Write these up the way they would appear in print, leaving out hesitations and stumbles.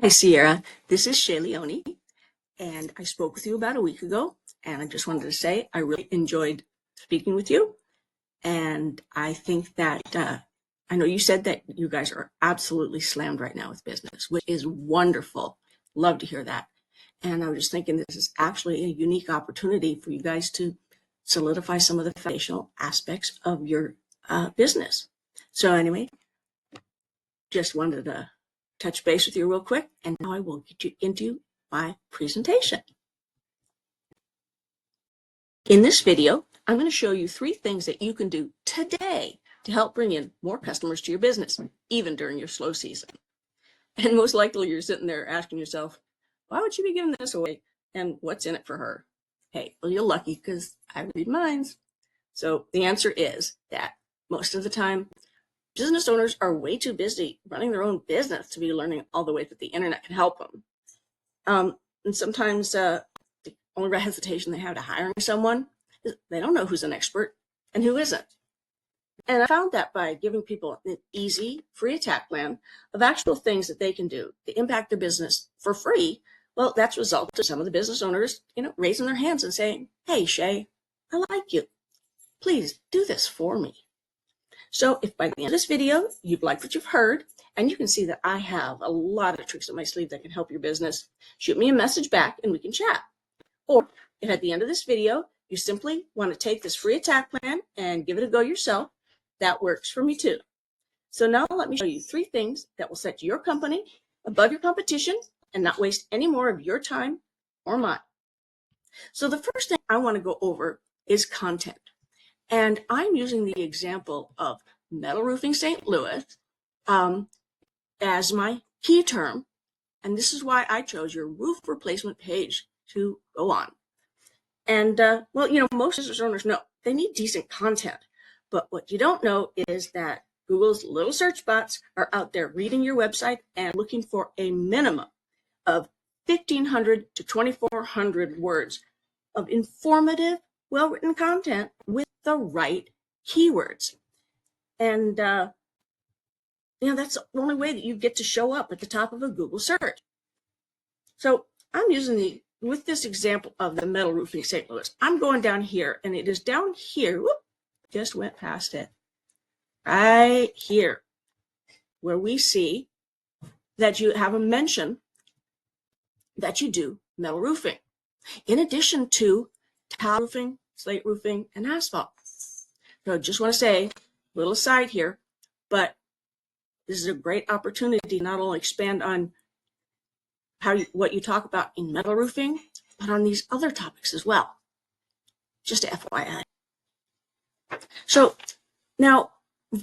Hi, Sierra. This is Shay, and I spoke with you about a week ago, and I just wanted to say I really enjoyed speaking with you, and I think that I know you said that you guys are absolutely slammed right now with business, which is wonderful. Love to hear that. And I was just thinking this is actually a unique opportunity for you guys to solidify some of the foundational aspects of your business. So anyway, just wanted to touch base with you real quick, and now I will get you into my presentation. In this video, I'm going to show you 3 things that you can do today to help bring in more customers to your business, even during your slow season. And most likely you're sitting there asking yourself, why would she be giving this away? And what's in it for her? Hey, well, you're lucky because I read minds. So the answer is that most of the time, business owners are way too busy running their own business to be learning all the ways that the internet can help them. And sometimes the only hesitation they have to hiring someone is they don't know who's an expert and who isn't. And I found that by giving people an easy, free attack plan of actual things that they can do to impact their business for free, well, that's resulted in some of the business owners, raising their hands and saying, hey, Shay, I like you. Please do this for me. So if by the end of this video, you've liked what you've heard, and you can see that I have a lot of tricks up my sleeve that can help your business, shoot me a message back and we can chat. Or if at the end of this video, you simply want to take this free attack plan and give it a go yourself, that works for me too. So now let me show you 3 things that will set your company above your competition and not waste any more of your time or mine. So the first thing I want to go over is content. And I'm using the example of Metal Roofing St. Louis as my key term. And this is why I chose your roof replacement page to go on. And, well, most business owners know they need decent content. But what you don't know is that Google's little search bots are out there reading your website and looking for a minimum of 1,500 to 2,400 words of informative, well-written content with the right keywords. And, that's the only way that you get to show up at the top of a Google search. So I'm using with this example of the Metal Roofing St. Louis, I'm going down here, and it is down here, just went past it, right here, where we see that you have a mention that you do metal roofing, in addition to tile roofing, slate roofing, and asphalt. So just want to say, little aside here, but this is a great opportunity to not only expand on what you talk about in metal roofing, but on these other topics as well. Just FYI. So now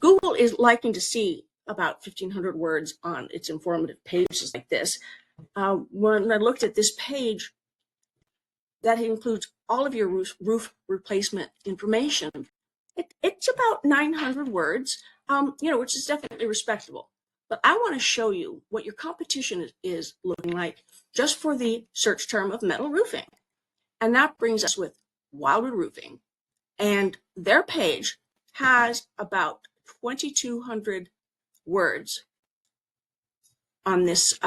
Google is liking to see about 1,500 words on its informative pages like this. When I looked at this page, that includes all of your roof replacement information. It's about 900 words, which is definitely respectable. But I want to show you what your competition is looking like just for the search term of metal roofing. And that brings us with Wildwood Roofing. And their page has about 2,200 words on this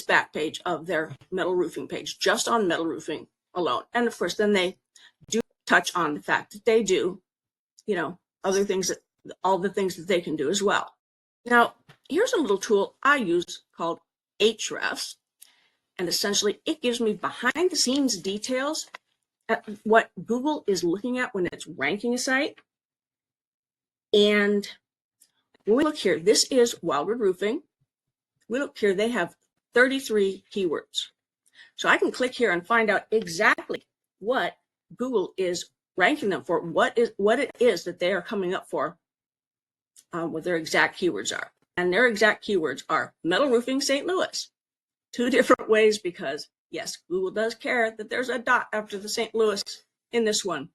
back page of their metal roofing page, just on metal roofing alone. And of course, then they do touch on the fact that they do, other things all the things that they can do as well. Now, here's a little tool I use called Hrefs, and essentially it gives me behind the scenes details at what Google is looking at when it's ranking a site. And when we look here, this is Wildwood Roofing. We look here, they have 33 keywords. So I can click here and find out exactly what Google is ranking them for, what it is that they are coming up for, what their exact keywords are. And their exact keywords are Metal Roofing St. Louis. 2 different ways because, yes, Google does care that there's a dot after the St. Louis in this one.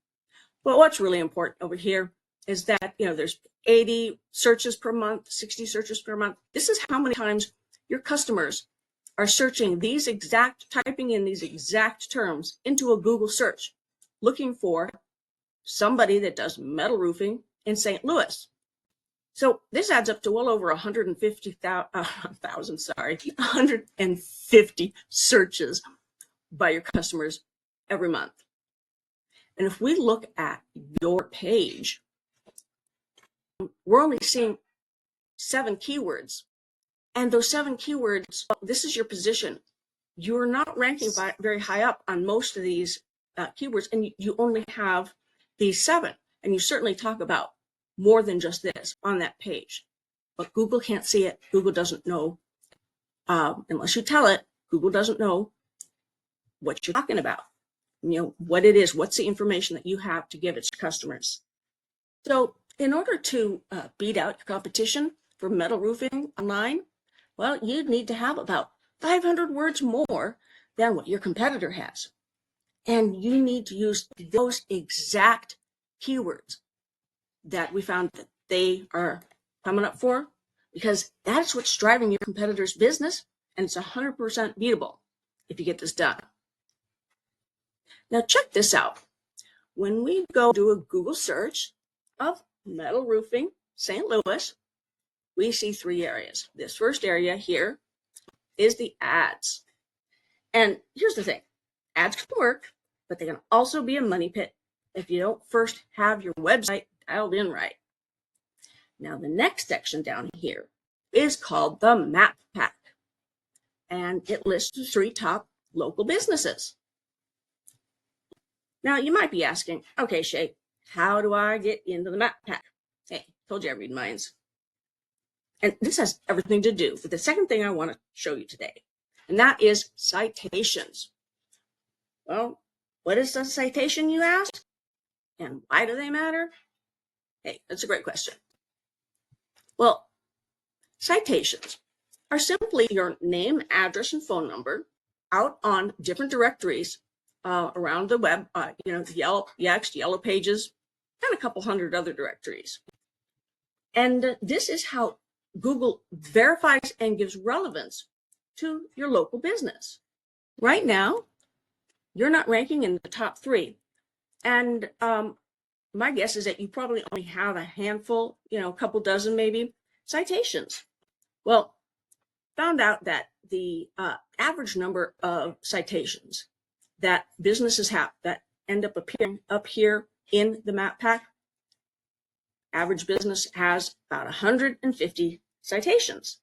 But what's really important over here is that, there's 80 searches per month, 60 searches per month. This is how many times your customers are typing in these exact terms into a Google search, looking for somebody that does metal roofing in St. Louis. So this adds up to well over 150 searches by your customers every month. And if we look at your page, we're only seeing 7 keywords. And those 7 keywords, this is your position. You're not ranking very high up on most of these keywords, and you only have these 7. And you certainly talk about more than just this on that page. But Google can't see it. Google doesn't know, unless you tell it, Google doesn't know what you're talking about. What it is, what's the information that you have to give its customers. So in order to beat out your competition for metal roofing online, well, you need to have about 500 words more than what your competitor has. And you need to use those exact keywords that we found that they are coming up for, because that's what's driving your competitor's business, and it's 100% beatable if you get this done. Now check this out. When we go do a Google search of metal roofing St. Louis, we see 3 areas. This first area here is the ads. And here's the thing, ads can work, but they can also be a money pit if you don't first have your website dialed in right. Now the next section down here is called the Map Pack, and it lists the 3 top local businesses. Now you might be asking, okay, Shay, how do I get into the Map Pack? Hey, told you I read minds. And this has everything to do with the second thing I want to show you today, and that is citations. Well, what is a citation, you ask? And why do they matter? Hey, that's a great question. Well, citations are simply your name, address, and phone number out on different directories around the web, Yelp, Yext, Yellow Pages, and a couple hundred other directories. And this is how Google verifies and gives relevance to your local business. Right now, you're not ranking in the top 3. And my guess is that you probably only have a handful, a couple dozen maybe, citations. Well, found out that the average number of citations that businesses have that end up appearing up here in the Map Pack, average business has about 150 citations.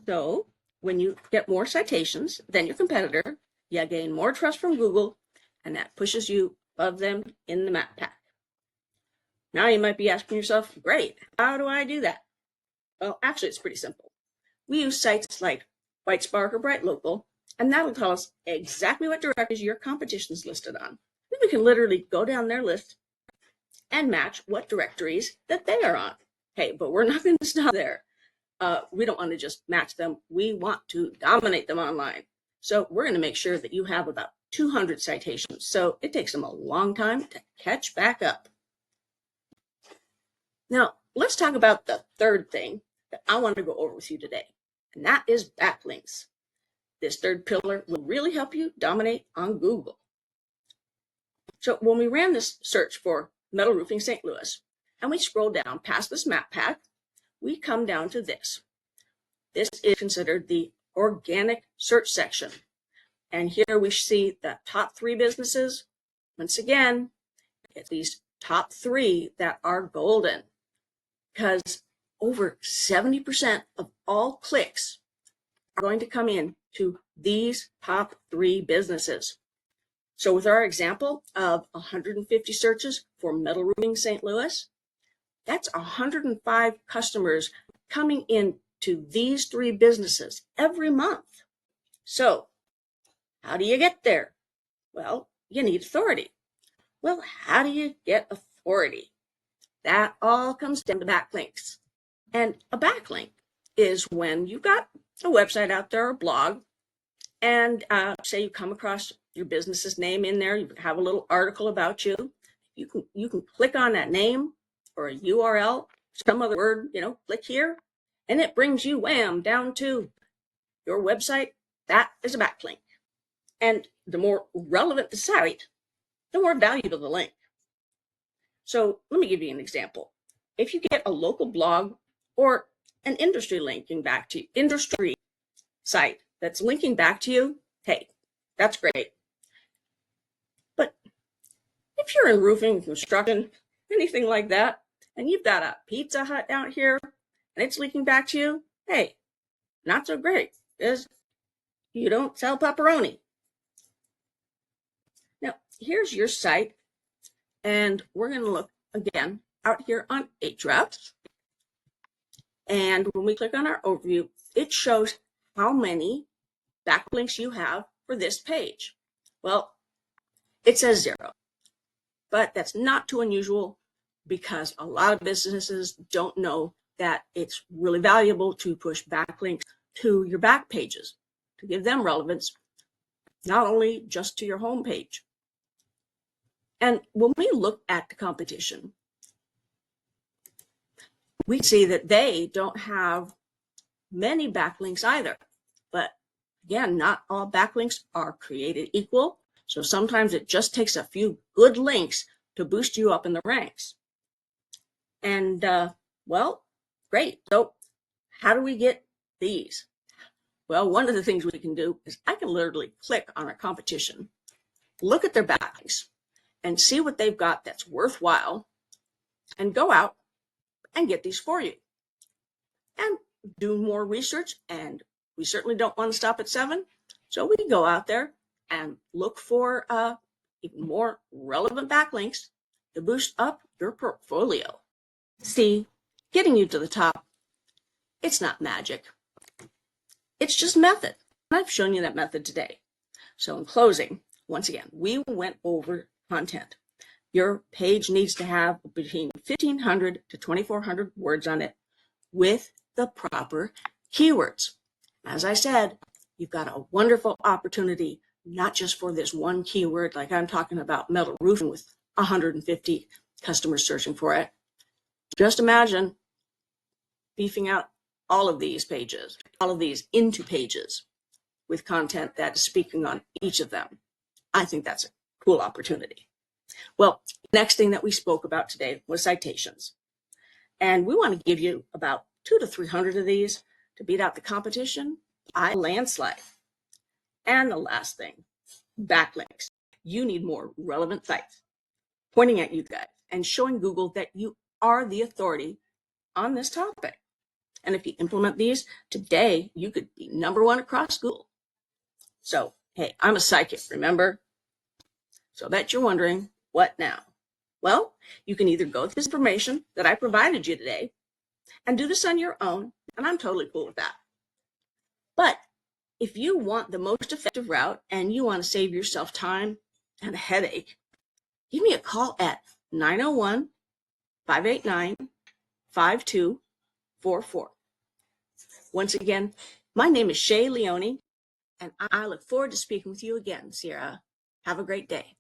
So when you get more citations than your competitor, you gain more trust from Google, and that pushes you above them in the Map Pack. Now you might be asking yourself, great, how do I do that? Well, actually, it's pretty simple. We use sites like WhiteSpark or BrightLocal, and that'll tell us exactly what directories your competition is listed on. Then we can literally go down their list and match what directories that they are on. Hey, but we're not going to stop there. We don't want to just match them. We want to dominate them online. So we're going to make sure that you have about 200 citations. So it takes them a long time to catch back up. Now, let's talk about the third thing that I want to go over with you today, and that is backlinks. This third pillar will really help you dominate on Google. So when we ran this search for metal roofing St. Louis, and we scroll down past this Map Pack, we come down to this. This is considered the organic search section. And here we see the top 3 businesses. Once again, it's these top 3 that are golden, because over 70% of all clicks are going to come in to these top 3 businesses. So with our example of 150 searches for metal roofing St. Louis, that's 105 customers coming in to these 3 businesses every month. So how do you get there? Well, you need authority. Well, how do you get authority? That all comes down to backlinks. And a backlink is when you've got a website out there, or a blog, and say you come across your business's name in there, you have a little article about you. You can click on that name or a URL, some other word, click here, and it brings you, wham, down to your website. That is a backlink. And the more relevant the site, the more valuable the link. So let me give you an example. If you get a local blog or an industry linking back to you, industry site that's linking back to you, hey, that's great. But if you're in roofing, construction, anything like that, and you've got a Pizza Hut out here and it's linking back to you, hey, not so great, because you don't sell pepperoni. Now, here's your site, and we're going to look again out here on Ahrefs. And when we click on our overview, it shows how many backlinks you have for this page. Well, it says 0, but that's not too unusual because a lot of businesses don't know that it's really valuable to push backlinks to your back pages to give them relevance, not only just to your home page. And when we look at the competition, we see that they don't have many backlinks either. But again, not all backlinks are created equal. So sometimes it just takes a few good links to boost you up in the ranks. And well, great. So how do we get these? Well, one of the things we can do is I can literally click on our competition, look at their backlinks, and see what they've got that's worthwhile, and go out and get these for you. And do more research, and we certainly don't want to stop at 7. So we go out there and look for even more relevant backlinks to boost up your portfolio. See, getting you to the top, it's not magic. It's just method. And I've shown you that method today. So in closing, once again, we went over content. Your page needs to have between 1,500 to 2,400 words on it with the proper keywords. As I said, you've got a wonderful opportunity, not just for this one keyword, like I'm talking about metal roofing with 150 customers searching for it. Just imagine beefing out all of these pages, all of these into pages with content that is speaking on each of them. I think that's a cool opportunity. Well, next thing that we spoke about today was citations. And we want to give you about 200 to 300 of these to beat out the competition by landslide. And the last thing, backlinks. You need more relevant sites pointing at you guys and showing Google that you are the authority on this topic. And if you implement these today, you could be #1 across Google. So, hey, I'm a psychic, remember? So I bet you're wondering, what now? Well, you can either go with this information that I provided you today and do this on your own, and I'm totally cool with that. But if you want the most effective route and you want to save yourself time and a headache, give me a call at 901-589-5244. Once again, my name is Shay Leone, and I look forward to speaking with you again, Sierra. Have a great day.